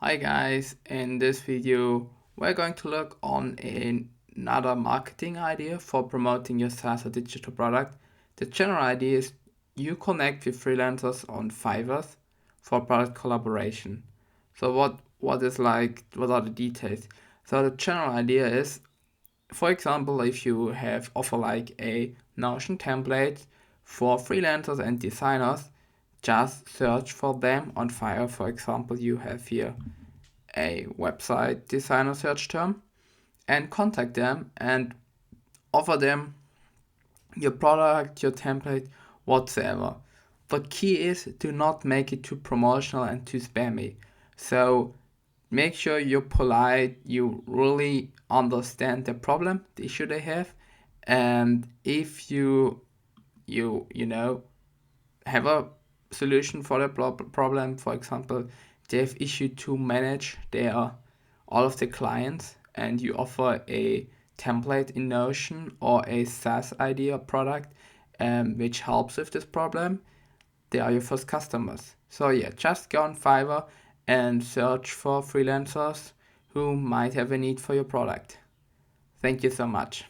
Hi guys, in this video we're going to look on another marketing idea for promoting your SaaS or digital product. The general idea is you connect with freelancers on Fiverr for product collaboration. So what are the details? So the general idea is, for example, if you have offer like a Notion template for freelancers and designers, just search for them on Fiverr. For example, you have here a website designer search term and contact them and offer them your product, your template, whatsoever. The key is to not make it too promotional and too spammy. So make sure you're polite, you really understand the problem, the issue they have, and if you have a solution for the problem. For example, they have issue to manage their all of the clients, and you offer a template in Notion or a SaaS idea product, which helps with this problem. They are your first customers. So yeah, just go on Fiverr and search for freelancers who might have a need for your product. Thank you so much.